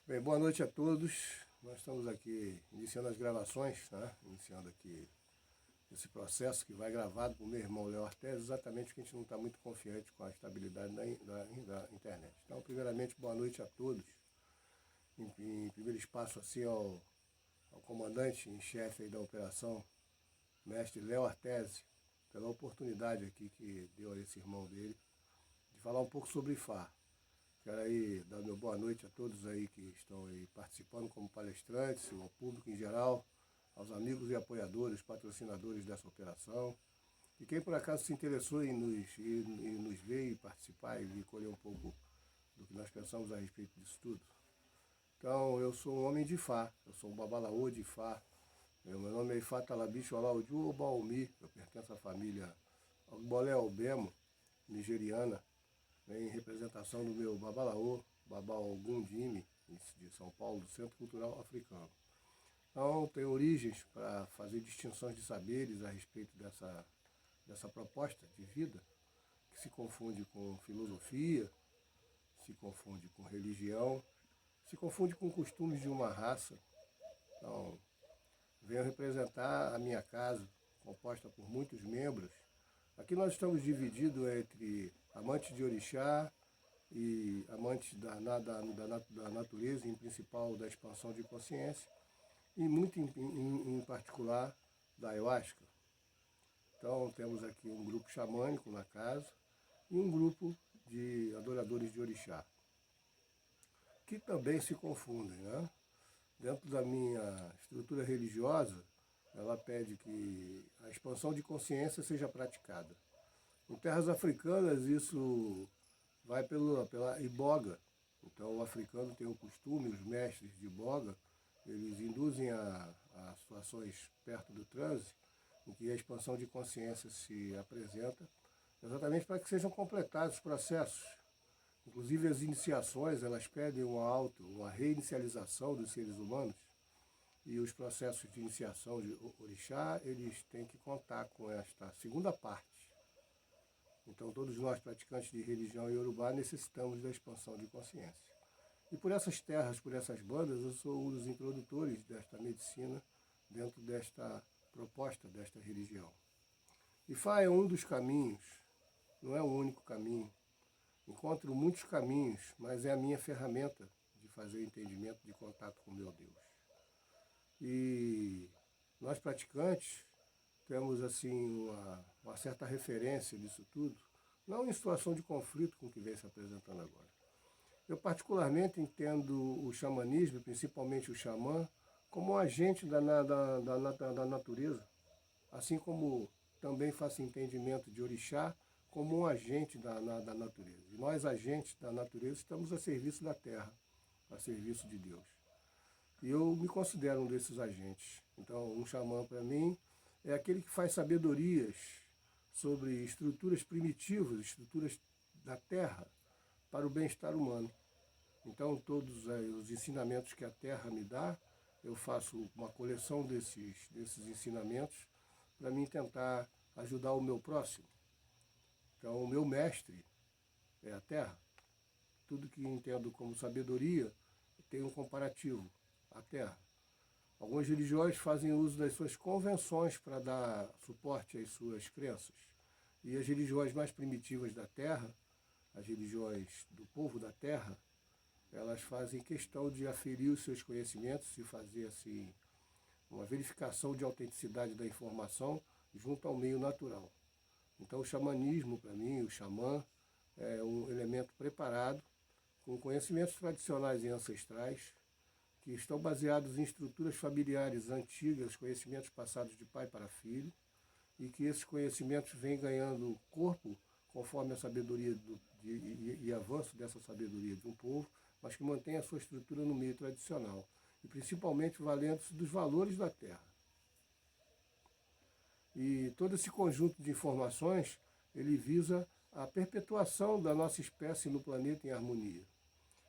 Bem, boa noite a todos. Nós estamos aqui iniciando as gravações, né? Iniciando aqui esse processo que vai gravado por meu irmão Léo Artes, exatamente porque a gente não está muito confiante com a estabilidade da internet. Então, primeiramente, boa noite a todos. Em primeiro espaço, assim, ao comandante em chefe aí da operação, mestre Léo Artes, pela oportunidade aqui que deu a esse irmão dele, de falar um pouco sobre IFAR. Quero aí dar meu boa noite a todos aí que estão aí participando como palestrantes, ao público em geral, aos amigos e apoiadores, patrocinadores dessa operação. E quem por acaso se interessou em nos ver e participar e colher um pouco do que nós pensamos a respeito disso tudo. Então, eu sou um homem de Ifá, eu sou um babalaô de Ifá. Meu nome é Ifá Talabicho Olaudiu Obaumi, eu pertenço à família Ogbolé Albemo, nigeriana, em representação do meu babalaô, Babal Gundimi, de São Paulo, do Centro Cultural Africano. Então, tem origens para fazer distinções de saberes a respeito dessa proposta de vida, que se confunde com filosofia, se confunde com religião, se confunde com costumes de uma raça. Então, venho representar a minha casa, composta por muitos membros. Aqui nós estamos divididos entre amantes de orixá e amantes da natureza, em principal da expansão de consciência, e muito em particular da ayahuasca. Então temos aqui um grupo xamânico na casa e um grupo de adoradores de orixá, que também se confundem, né? Dentro da minha estrutura religiosa, ela pede que a expansão de consciência seja praticada. Em terras africanas, isso vai pela iboga. Então, o africano tem o costume, os mestres de iboga, eles induzem a situações perto do transe, em que a expansão de consciência se apresenta, exatamente para que sejam completados os processos. Inclusive, as iniciações, elas pedem uma reinicialização dos seres humanos, e os processos de iniciação de orixá, eles têm que contar com esta segunda parte. Então, todos nós, praticantes de religião iorubá, necessitamos da expansão de consciência. E por essas terras, por essas bandas, eu sou um dos introdutores desta medicina dentro desta proposta, desta religião. Ifá é um dos caminhos, não é o único caminho. Encontro muitos caminhos, mas é a minha ferramenta de fazer entendimento, de contato com meu Deus. E nós praticantes temos assim uma certa referência disso tudo, não em situação de conflito com o que vem se apresentando agora. Eu particularmente entendo o xamanismo, principalmente o xamã, como um agente da natureza, assim como também faço entendimento de orixá como um agente da natureza. E nós, agentes da natureza, estamos a serviço da terra, a serviço de Deus. E eu me considero um desses agentes. Então, um xamã, para mim, é aquele que faz sabedorias sobre estruturas primitivas, estruturas da terra, para o bem-estar humano. Então, todos os ensinamentos que a terra me dá, eu faço uma coleção desses ensinamentos para mim tentar ajudar o meu próximo. Então, o meu mestre é a terra. Tudo que entendo como sabedoria tem um comparativo, a terra. Alguns religiosos fazem uso das suas convenções para dar suporte às suas crenças. E as religiões mais primitivas da terra, as religiões do povo da terra, elas fazem questão de aferir os seus conhecimentos e fazer assim uma verificação de autenticidade da informação junto ao meio natural. Então o xamanismo, para mim, o xamã, é um elemento preparado com conhecimentos tradicionais e ancestrais que estão baseados em estruturas familiares antigas, conhecimentos passados de pai para filho, e que esses conhecimentos vêm ganhando corpo conforme a sabedoria e avanço dessa sabedoria de um povo, mas que mantém a sua estrutura no meio tradicional, e principalmente valendo-se dos valores da terra. E todo esse conjunto de informações, ele visa a perpetuação da nossa espécie no planeta em harmonia.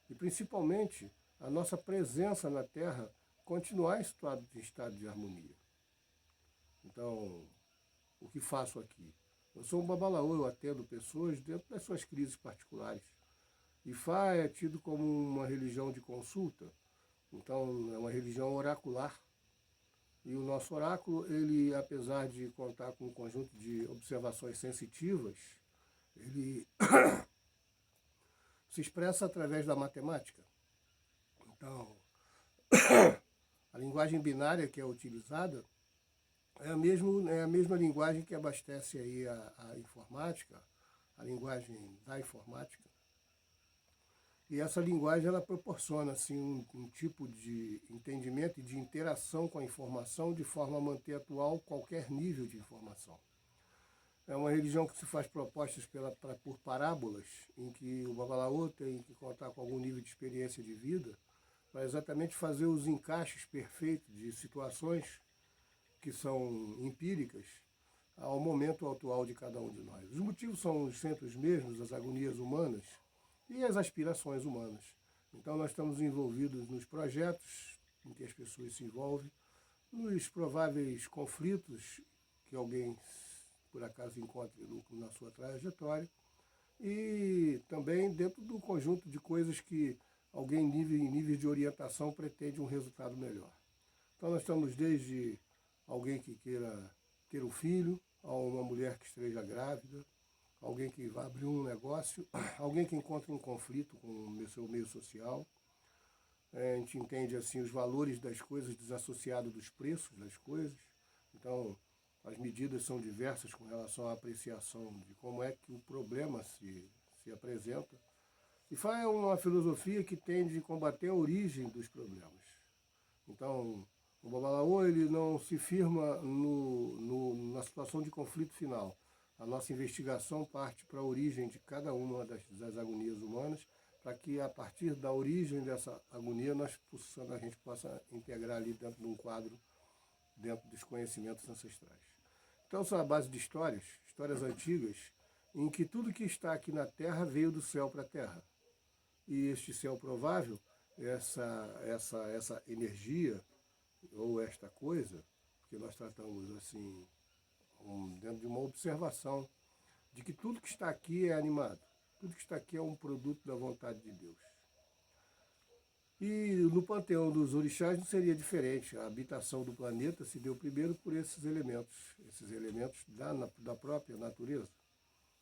E principalmente a nossa presença na Terra continuar em estado de harmonia. Então, o que faço aqui? Eu sou um babalaô, eu atendo pessoas dentro das suas crises particulares. Ifá é tido como uma religião de consulta, Então é uma religião oracular. E o nosso oráculo, ele, apesar de contar com um conjunto de observações sensitivas, ele se expressa através da matemática. Então, a linguagem binária que é utilizada é a mesma linguagem que abastece aí a informática, a linguagem da informática. E essa linguagem ela proporciona assim, um tipo de entendimento e de interação com a informação de forma a manter atual qualquer nível de informação. É uma religião que se faz propostas por parábolas, em que o babalaô tem que contar com algum nível de experiência de vida, para exatamente fazer os encaixes perfeitos de situações que são empíricas ao momento atual de cada um de nós. Os motivos são sempre os mesmos, as agonias humanas e as aspirações humanas. Então nós estamos envolvidos nos projetos em que as pessoas se envolvem, nos prováveis conflitos que alguém por acaso encontre na sua trajetória e também dentro do conjunto de coisas que alguém em nível de orientação pretende um resultado melhor. Então nós estamos desde alguém que queira ter um filho, a uma mulher que esteja grávida, alguém que vai abrir um negócio, alguém que encontra um conflito com o seu meio social. A gente entende assim os valores das coisas desassociados dos preços das coisas. Então, as medidas são diversas com relação à apreciação de como é que o problema se apresenta. E é uma filosofia que tende a combater a origem dos problemas. Então, o babalaô ele não se firma na situação de conflito final. A nossa investigação parte para a origem de cada uma das agonias humanas, para que a partir da origem dessa agonia a gente possa integrar ali dentro de um quadro, dentro dos conhecimentos ancestrais. Então são a base de histórias antigas, em que tudo que está aqui na Terra veio do céu para a Terra. E este céu provável, essa energia, ou esta coisa, que nós tratamos assim, dentro de uma observação, de que tudo que está aqui é animado, tudo que está aqui é um produto da vontade de Deus. E no panteão dos orixás não seria diferente. A habitação do planeta se deu primeiro por esses elementos da própria natureza.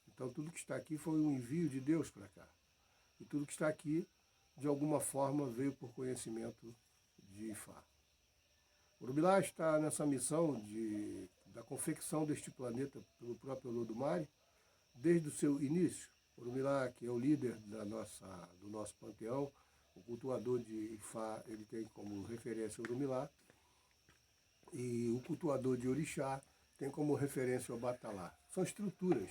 Então tudo que está aqui foi um envio de Deus para cá. E tudo que está aqui, de alguma forma, veio por conhecimento de Ifá. Urumilá está nessa missão da confecção deste planeta pelo próprio Olodumare, desde o seu início. Urumilá, que é o líder do nosso panteão, o cultuador de Ifá, ele tem como referência Urumilá, e o cultuador de Orixá tem como referência o Batalá. São estruturas.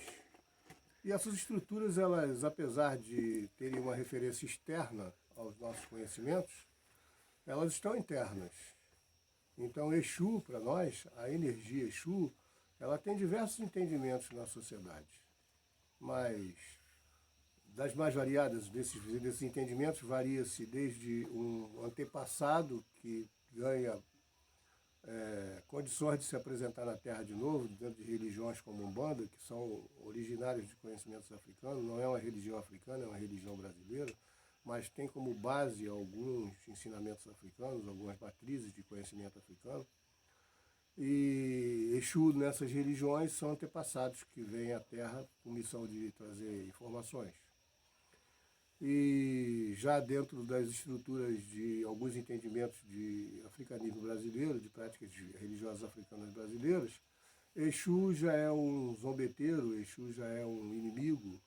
E essas estruturas, elas, apesar de terem uma referência externa aos nossos conhecimentos, elas estão internas. Então, Exu, para nós, a energia Exu, ela tem diversos entendimentos na sociedade. Mas, das mais variadas desses entendimentos, varia-se desde um antepassado que ganha condições de se apresentar na Terra de novo, dentro de religiões como Umbanda, que são originárias de conhecimentos africanos, não é uma religião africana, é uma religião brasileira, mas tem como base alguns ensinamentos africanos, algumas matrizes de conhecimento africano. E Exu nessas religiões são antepassados que vêm à Terra com missão de trazer informações. E já dentro das estruturas de alguns entendimentos de africanismo brasileiro, de práticas religiosas africanas brasileiras, Exu já é um zombeteiro, Exu já é um inimigo,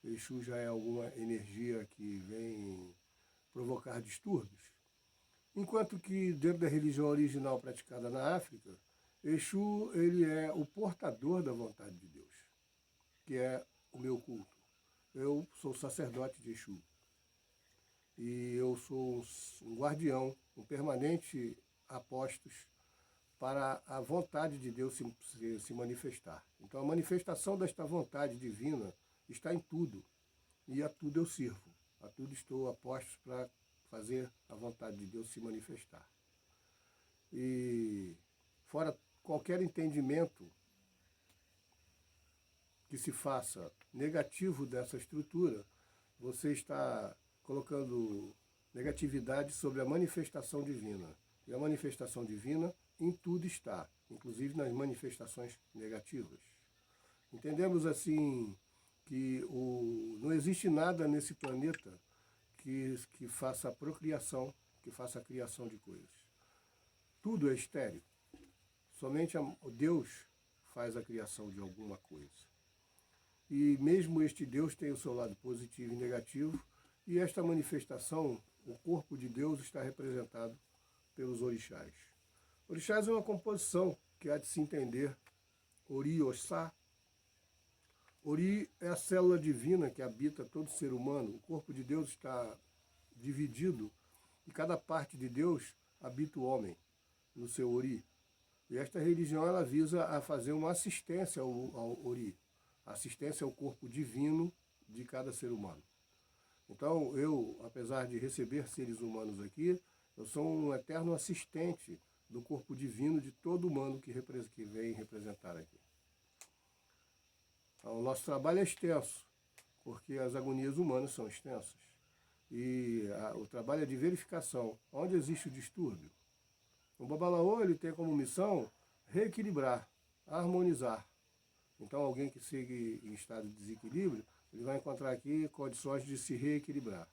Exu já é alguma energia que vem provocar distúrbios. Enquanto que dentro da religião original praticada na África, Exu ele é o portador da vontade de Deus, que é o meu culto. Eu sou sacerdote de Exu. E eu sou um guardião, um permanente apóstolos para a vontade de Deus se manifestar. Então a manifestação desta vontade divina está em tudo. E a tudo eu sirvo. A tudo estou apostos para fazer a vontade de Deus se manifestar. E fora qualquer entendimento que se faça negativo dessa estrutura, você está colocando negatividade sobre a manifestação divina. E a manifestação divina em tudo está, inclusive nas manifestações negativas. Entendemos assim que não existe nada nesse planeta que faça a procriação, que faça a criação de coisas. Tudo é estéril. Somente Deus faz a criação de alguma coisa. E mesmo este Deus tem o seu lado positivo e negativo, e esta manifestação, o corpo de Deus, está representado pelos orixás. Orixás é uma composição que há de se entender. Ori, Oxá. Ori é a célula divina que habita todo ser humano. O corpo de Deus está dividido e cada parte de Deus habita o homem no seu Ori. E esta religião ela visa a fazer uma assistência ao Ori, assistência ao corpo divino de cada ser humano. Então eu, apesar de receber seres humanos aqui, eu sou um eterno assistente do corpo divino de todo humano que vem representar aqui. Então, o nosso trabalho é extenso, porque as agonias humanas são extensas. E o trabalho é de verificação, onde existe o distúrbio. O Babalaô ele tem como missão reequilibrar, harmonizar. Então alguém que siga em estado de desequilíbrio, ele vai encontrar aqui condições de se reequilibrar.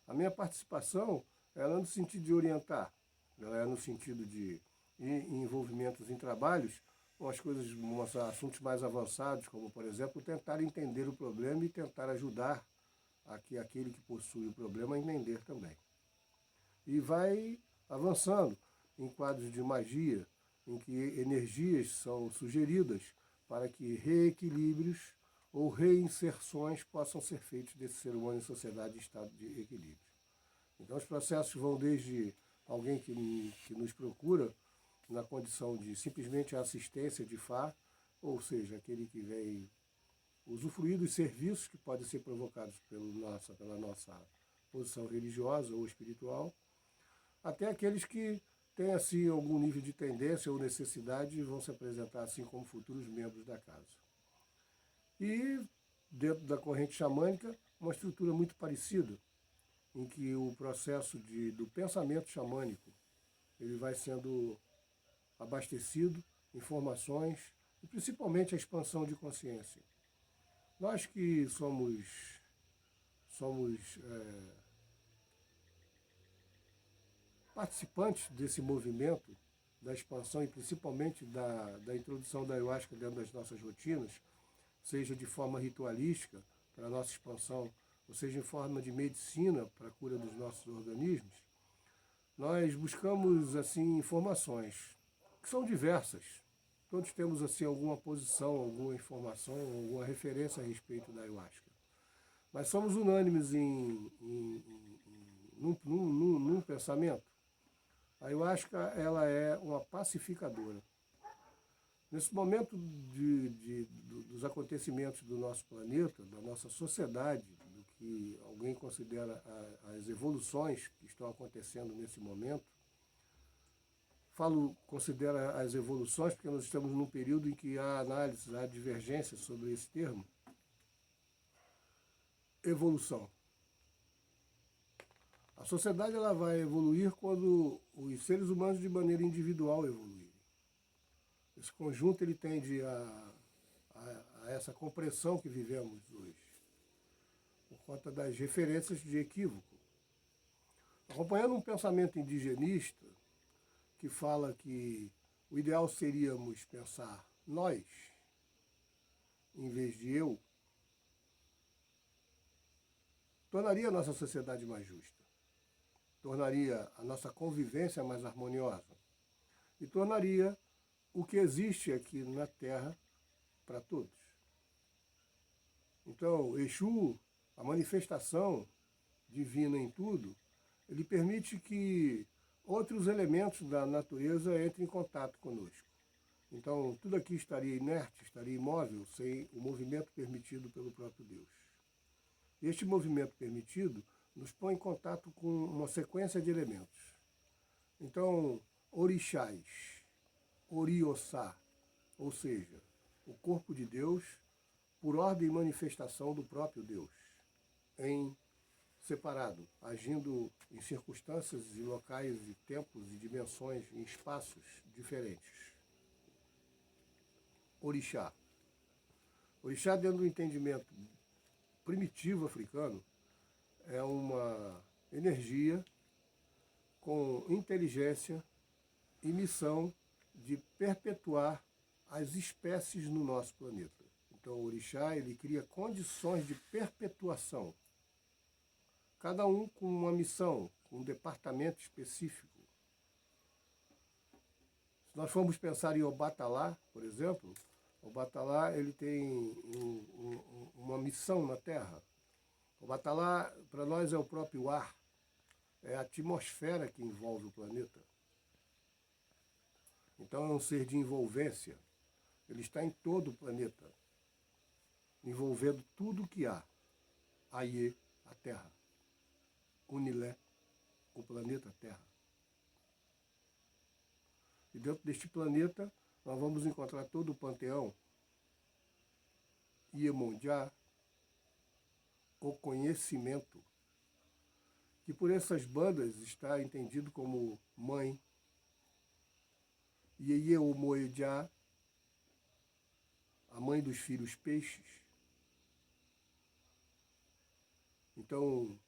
A minha participação, ela é no sentido de orientar, ela é no sentido de ir em envolvimentos em trabalhos, com as coisas, assuntos mais avançados, como por exemplo, tentar entender o problema e tentar ajudar aquele que possui o problema a entender também. E vai avançando em quadros de magia, em que energias são sugeridas para que reequilíbrios ou reinserções possam ser feitos desse ser humano em sociedade em estado de equilíbrio. Então os processos vão desde alguém que nos procura na condição de simplesmente assistência de Fá, ou seja, aquele que vem usufruir dos serviços que podem ser provocados pela nossa posição religiosa ou espiritual, até aqueles que têm assim algum nível de tendência ou necessidade e vão se apresentar assim como futuros membros da casa. E dentro da corrente xamânica, uma estrutura muito parecida, em que o processo do pensamento xamânico ele vai sendo abastecido, informações e principalmente a expansão de consciência. Nós que somos participantes desse movimento da expansão e principalmente da introdução da ayahuasca dentro das nossas rotinas, seja de forma ritualística para a nossa expansão, ou seja em forma de medicina para a cura dos nossos organismos, nós buscamos assim informações que são diversas. Todos temos assim alguma posição, alguma informação, alguma referência a respeito da ayahuasca. Mas somos unânimes num pensamento. A ayahuasca ela é uma pacificadora. Nesse momento dos acontecimentos do nosso planeta, da nossa sociedade, do que alguém considera as evoluções que estão acontecendo nesse momento, considera as evoluções porque nós estamos num período em que há análises, há divergências sobre esse termo. Evolução. A sociedade ela vai evoluir quando os seres humanos de maneira individual evoluírem. Esse conjunto ele tende a essa compressão que vivemos hoje, por conta das referências de equívoco. Acompanhando um pensamento indigenista, que fala que o ideal seríamos pensar nós, em vez de eu, tornaria a nossa sociedade mais justa, tornaria a nossa convivência mais harmoniosa e tornaria o que existe aqui na Terra para todos. Então, Exu, a manifestação divina em tudo, ele permite que outros elementos da natureza entrem em contato conosco. Então, tudo aqui estaria inerte, estaria imóvel, sem o movimento permitido pelo próprio Deus. Este movimento permitido nos põe em contato com uma sequência de elementos. Então, orixás, orioçá, ou seja, o corpo de Deus, por ordem e manifestação do próprio Deus, em separado, agindo em circunstâncias e locais e tempos e dimensões, em espaços diferentes. Orixá. Orixá, dentro do entendimento primitivo africano, é uma energia com inteligência e missão de perpetuar as espécies no nosso planeta. Então, o orixá, ele cria condições de perpetuação, cada um com uma missão, com um departamento específico. Se nós formos pensar em Obatalá, por exemplo, Obatalá, ele tem uma missão na Terra. Obatalá, para nós, é o próprio ar, é a atmosfera que envolve o planeta. Então é um ser de envolvência. Ele está em todo o planeta, envolvendo tudo o que há. Aie, a Terra. Unilé, o planeta Terra. E dentro deste planeta, nós vamos encontrar todo o panteão. Iemonjá, o conhecimento, que por essas bandas está entendido como mãe. Ieye Omoejá, a mãe dos filhos peixes. Então,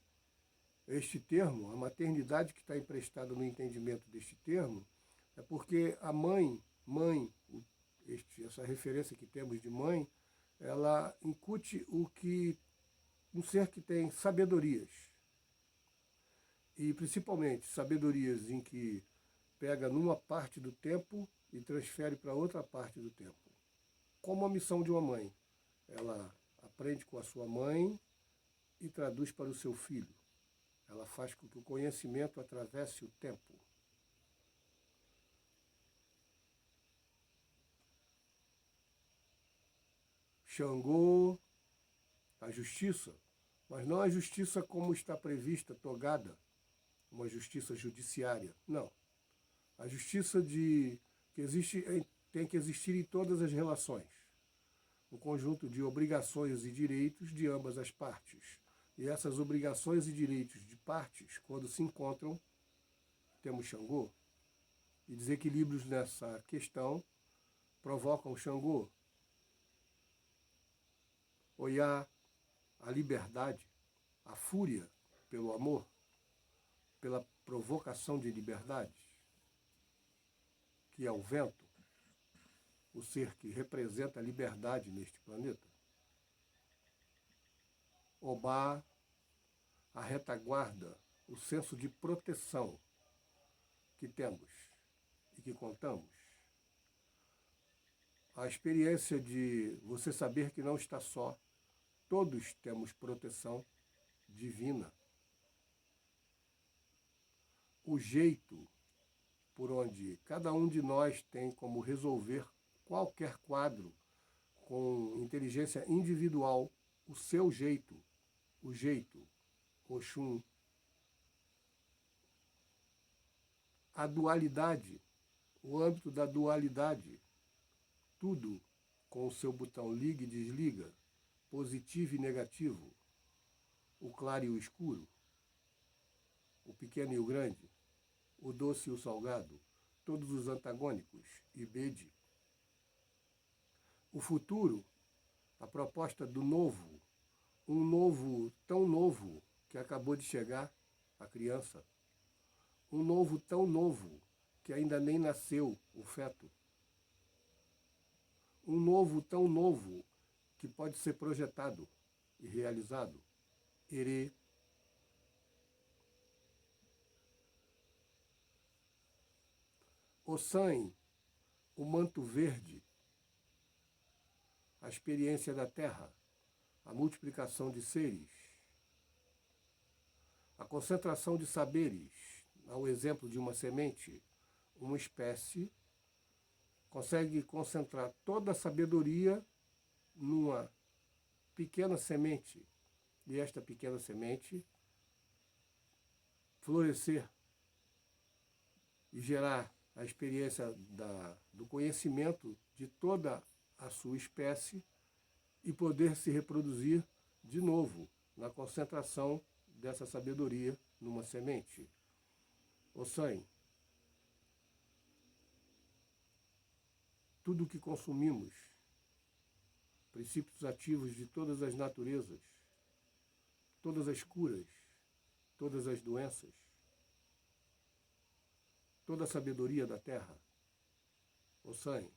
este termo, a maternidade que está emprestada no entendimento deste termo, é porque a mãe, essa referência que temos de mãe, ela incute um ser que tem sabedorias. E principalmente sabedorias em que pega numa parte do tempo e transfere para outra parte do tempo. Como a missão de uma mãe. Ela aprende com a sua mãe e traduz para o seu filho. Ela faz com que o conhecimento atravesse o tempo. Xangô, a justiça, mas não a justiça como está prevista, togada, uma justiça judiciária. Não. A justiça tem que existir em todas as relações. Um conjunto de obrigações e direitos de ambas as partes. E essas obrigações e direitos de partes, quando se encontram, temos Xangô. E desequilíbrios nessa questão provocam Xangô. Oiá, a liberdade, a fúria pelo amor, pela provocação de liberdade, que é o vento, o ser que representa a liberdade neste planeta. Obá, a retaguarda, o senso de proteção que temos e que contamos. A experiência de você saber que não está só. Todos temos proteção divina. O jeito por onde cada um de nós tem como resolver qualquer quadro com inteligência individual, o seu jeito, o jeito, Oxum. A dualidade, o âmbito da dualidade, tudo com o seu botão liga e desliga, positivo e negativo, o claro e o escuro, o pequeno e o grande, o doce e o salgado, todos os antagônicos, Ibede. O futuro, a proposta do novo, um novo tão novo que acabou de chegar, a criança, um novo tão novo que ainda nem nasceu, o feto, um novo tão novo que pode ser projetado e realizado, Herê. O sangue, o manto verde, a experiência da terra, a multiplicação de seres, a concentração de saberes, ao exemplo de uma semente, uma espécie consegue concentrar toda a sabedoria numa pequena semente, e esta pequena semente florescer e gerar a experiência do conhecimento de toda a sua espécie e poder se reproduzir de novo na concentração dessa sabedoria numa semente. Ossan, tudo o que consumimos, princípios ativos de todas as naturezas, todas as curas, todas as doenças, toda a sabedoria da terra, Ossan,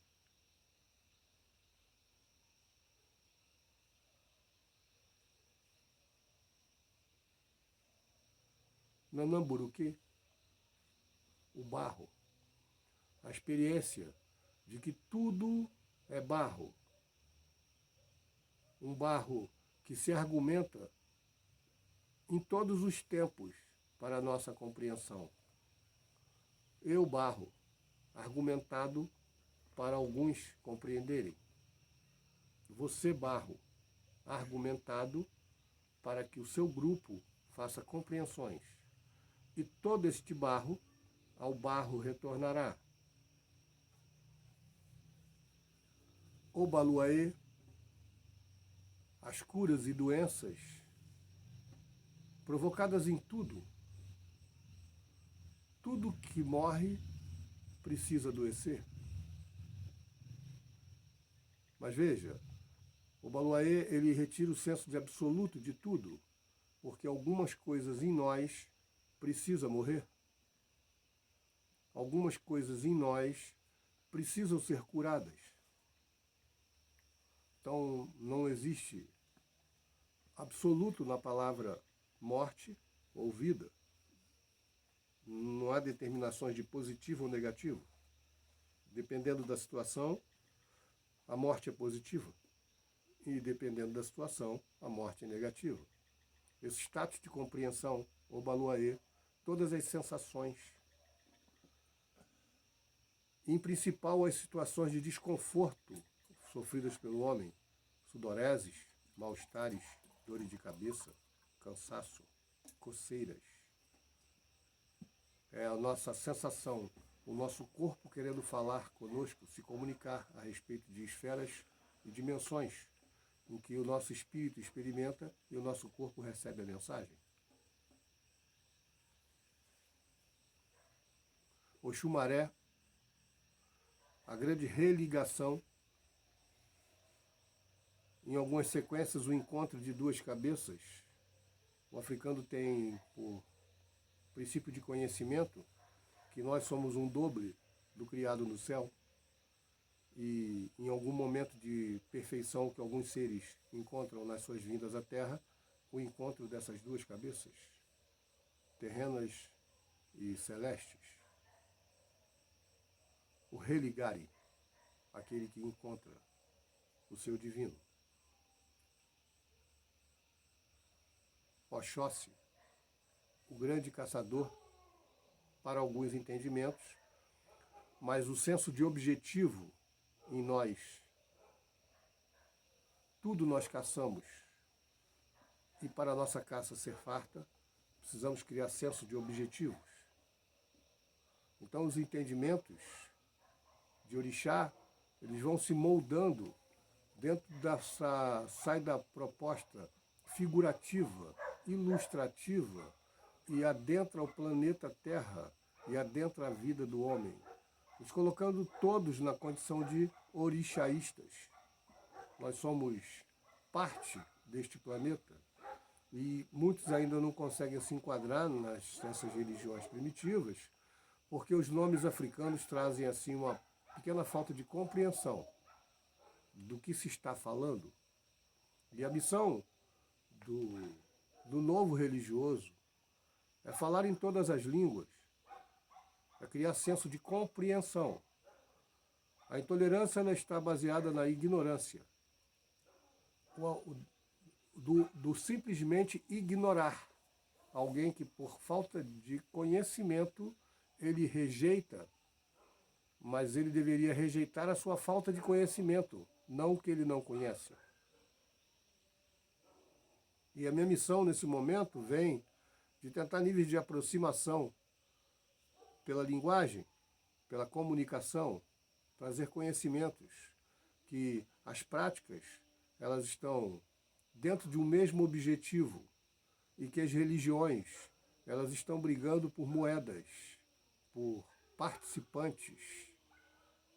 Nanamburuque, o barro, a experiência de que tudo é barro, um barro que se argumenta em todos os tempos para a nossa compreensão. Eu, barro, argumentado para alguns compreenderem. Você, barro, argumentado para que o seu grupo faça compreensões. E todo este barro ao barro retornará. O Baluaê, as curas e doenças provocadas em tudo. Tudo que morre precisa adoecer. Mas veja, o Baluaê, ele retira o senso de absoluto de tudo, porque algumas coisas em nós precisam morrer. Algumas coisas em nós precisam ser curadas. Então, não existe absoluto na palavra morte ou vida. Não há determinações de positivo ou negativo. Dependendo da situação, a morte é positiva. E dependendo da situação, a morte é negativa. Esse status de compreensão, o Baluaê, todas as sensações, em principal as situações de desconforto sofridas pelo homem, sudoreses, mal-estares, dores de cabeça, cansaço, coceiras. É a nossa sensação, o nosso corpo querendo falar conosco, se comunicar a respeito de esferas e dimensões em que o nosso espírito experimenta e o nosso corpo recebe a mensagem. O Xumaré, a grande religação, em algumas sequências o encontro de duas cabeças. O africano tem, por princípio de conhecimento, que nós somos um doble do criado no céu. E em algum momento de perfeição que alguns seres encontram nas suas vindas à Terra, o encontro dessas duas cabeças, terrenas e celestes. O religare, aquele que encontra o seu divino. Oxóssi, o grande caçador, para alguns entendimentos, mas o senso de objetivo em nós. Tudo nós caçamos. E para a nossa caça ser farta, precisamos criar senso de objetivos. Então os entendimentos de orixá, eles vão se moldando dentro dessa, sai da proposta figurativa, ilustrativa, e adentra o planeta Terra, e adentra a vida do homem, nos colocando todos na condição de orixaístas. Nós somos parte deste planeta, e muitos ainda não conseguem se enquadrar nessas religiões primitivas, porque os nomes africanos trazem assim uma pequena falta de compreensão do que se está falando. E a missão do novo religioso é falar em todas as línguas, é criar senso de compreensão. A intolerância ela está baseada na ignorância, do simplesmente ignorar alguém que por falta de conhecimento ele rejeita, mas ele deveria rejeitar a sua falta de conhecimento, não o que ele não conhece. E a minha missão nesse momento vem de tentar níveis de aproximação pela linguagem, pela comunicação, trazer conhecimentos, que as práticas elas estão dentro de um mesmo objetivo, e que as religiões, elas estão brigando por moedas, por participantes,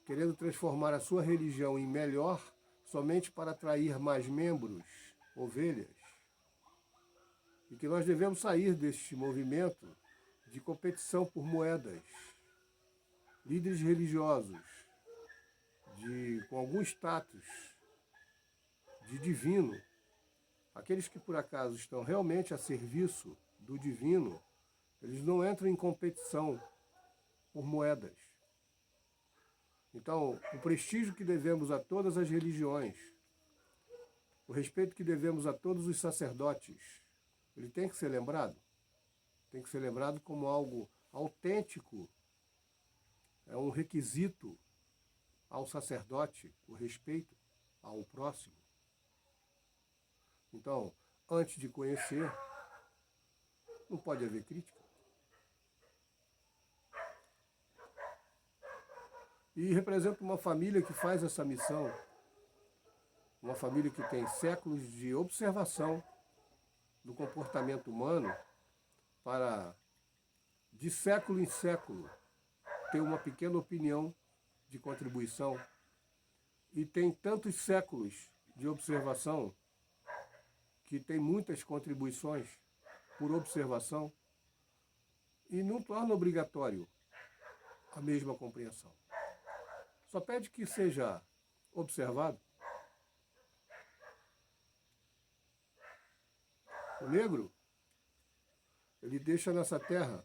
querendo transformar a sua religião em melhor somente para atrair mais membros, ovelhas. E que nós devemos sair deste movimento de competição por moedas. Líderes religiosos com algum status de divino, aqueles que por acaso estão realmente a serviço do divino, eles não entram em competição por moedas. Então, o prestígio que devemos a todas as religiões, o respeito que devemos a todos os sacerdotes, ele tem que ser lembrado. Tem que ser lembrado como algo autêntico. É um requisito ao sacerdote, o respeito ao próximo. Então, antes de conhecer, não pode haver crítica. E representa uma família que faz essa missão, uma família que tem séculos de observação do comportamento humano para, de século em século, ter uma pequena opinião de contribuição. E tem tantos séculos de observação que tem muitas contribuições por observação e não torna obrigatório a mesma compreensão. Só pede que seja observado. O negro, ele deixa nessa terra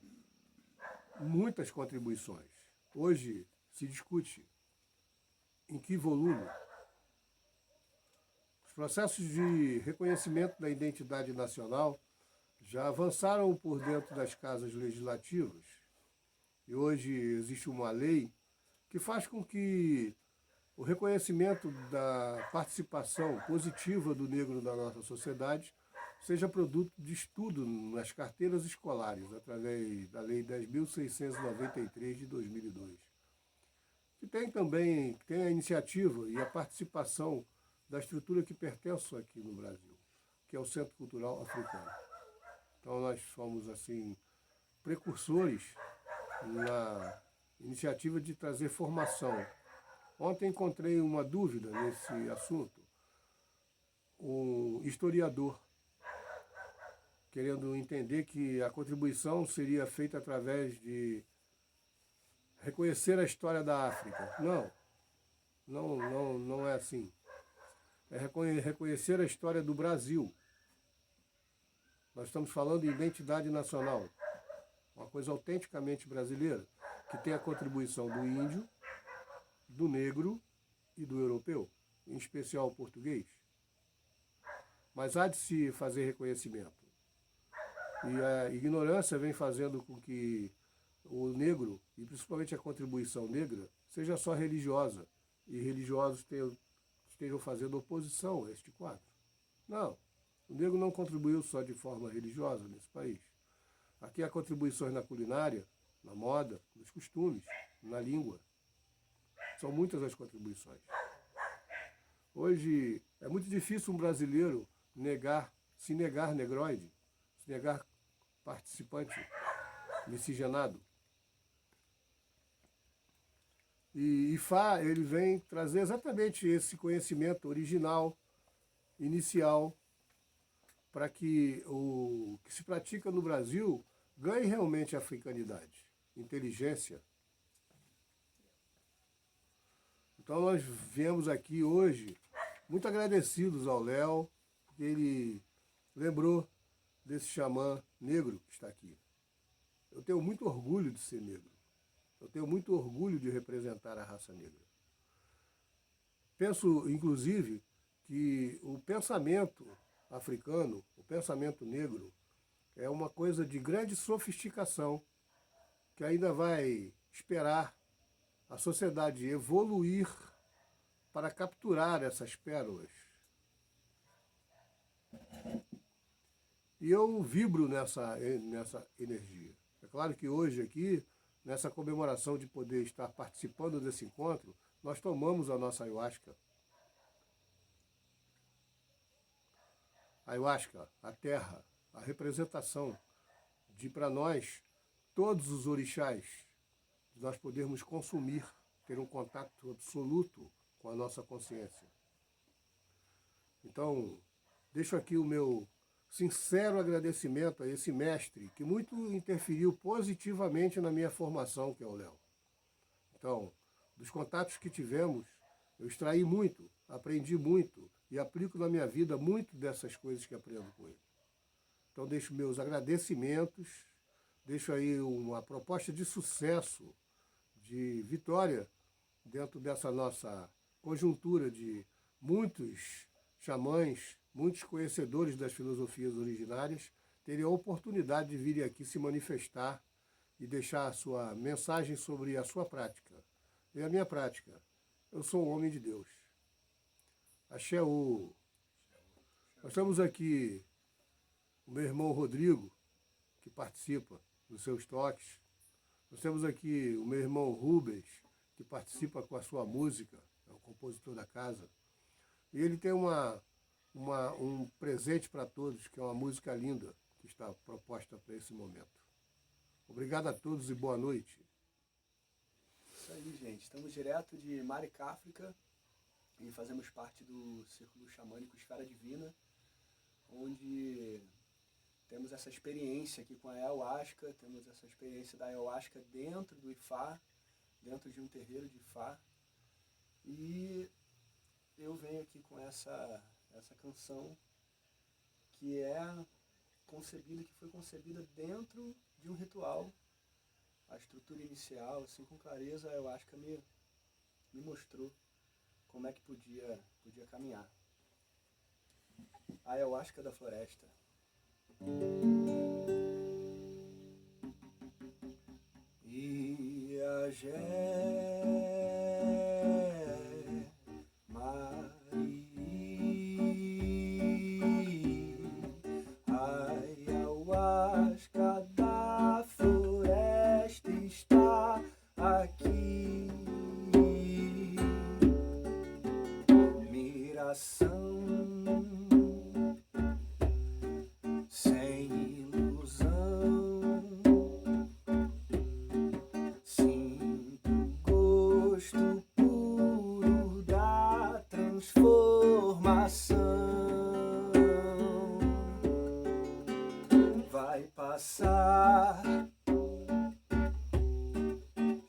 muitas contribuições. Hoje se discute em que volume. Os processos de reconhecimento da identidade nacional já avançaram por dentro das casas legislativas. E hoje existe uma lei que faz com que o reconhecimento da participação positiva do negro na nossa sociedade seja produto de estudo nas carteiras escolares, através da Lei 10.693 de 2002. Que tem também a iniciativa e a participação da estrutura que pertence aqui no Brasil, que é o Centro Cultural Africano. Então nós somos, assim, precursores na iniciativa de trazer formação. Ontem encontrei uma dúvida nesse assunto. Um historiador querendo entender que a contribuição seria feita através de reconhecer a história da África. Não é assim. É reconhecer a história do Brasil. Nós estamos falando de identidade nacional, uma coisa autenticamente brasileira, que tem a contribuição do índio, do negro e do europeu, em especial o português. Mas há de se fazer reconhecimento. E a ignorância vem fazendo com que o negro, e principalmente a contribuição negra, seja só religiosa, e religiosos estejam fazendo oposição a este quadro. Não, o negro não contribuiu só de forma religiosa nesse país. Aqui há contribuições na culinária, na moda, nos costumes, na língua. São muitas as contribuições. Hoje é muito difícil um brasileiro se negar negroide, se negar participante miscigenado. E IFA, ele vem trazer exatamente esse conhecimento original, inicial, para que o que se pratica no Brasil ganhe realmente africanidade, inteligência. Então nós viemos aqui hoje muito agradecidos ao Léo, porque ele lembrou desse xamã negro que está aqui. Eu tenho muito orgulho de ser negro. Eu tenho muito orgulho de representar a raça negra. Penso, inclusive, que o pensamento africano, o pensamento negro, é uma coisa de grande sofisticação, que ainda vai esperar a sociedade evoluir para capturar essas pérolas. E eu vibro nessa energia. É claro que hoje aqui, nessa comemoração de poder estar participando desse encontro, nós tomamos a nossa ayahuasca. A ayahuasca, a terra, a representação de, para nós, todos os orixás, de nós podermos consumir, ter um contato absoluto com a nossa consciência. Então, deixo aqui o meu sincero agradecimento a esse mestre que muito interferiu positivamente na minha formação, que é o Léo. Então, dos contatos que tivemos, eu extraí muito, aprendi muito e aplico na minha vida muito dessas coisas que aprendo com ele. Então, deixo meus agradecimentos, deixo aí uma proposta de sucesso, de vitória, dentro dessa nossa conjuntura de muitos xamãs, muitos conhecedores das filosofias originárias, terem a oportunidade de virem aqui se manifestar e deixar a sua mensagem sobre a sua prática. E a minha prática, eu sou um homem de Deus. Axé-U. Nós temos aqui o meu irmão Rodrigo, que participa dos seus toques. Nós temos aqui o meu irmão Rubens, que participa com a sua música, é o compositor da casa. E ele tem um presente para todos, que é uma música linda, que está proposta para esse momento. Obrigado a todos e boa noite. Isso aí, gente. Estamos direto de Maricáfrica e fazemos parte do Círculo Xamânico Esfera Divina, onde temos essa experiência aqui com a Ayahuasca, temos essa experiência da Ayahuasca dentro do Ifá, dentro de um terreiro de Ifá. E eu venho aqui com essa canção que foi concebida dentro de um ritual. A estrutura inicial, assim, com clareza, a Ayahuasca me mostrou como é que podia caminhar. A Ayahuasca da Floresta. Ayahuasca da floresta está aqui. Miração sem ilusão, sinto gosto puro da transformação. Vai passar,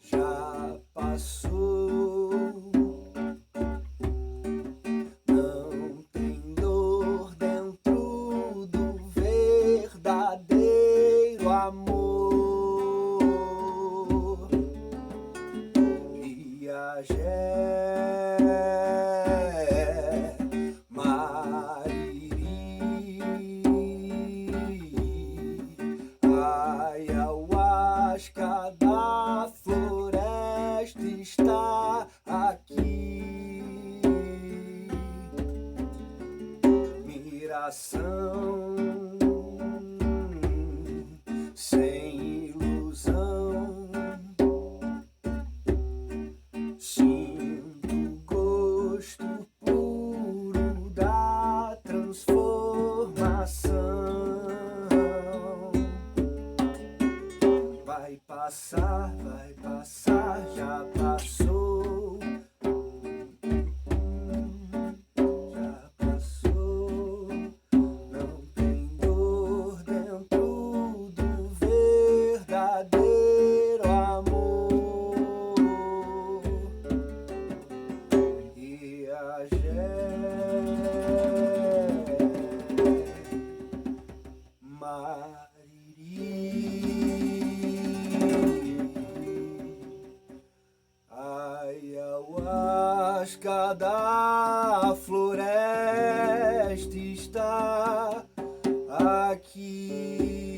já passou. Não tem dor dentro do verdadeiro amor. E a Ayahuasca da floresta está aqui. Miração sem ilusão, sinto gosto puro da transformação. Vai passar, já passou. Já passou. Não tem dor dentro do verdadeiro amor. E a Ayahuasca da floresta está aqui.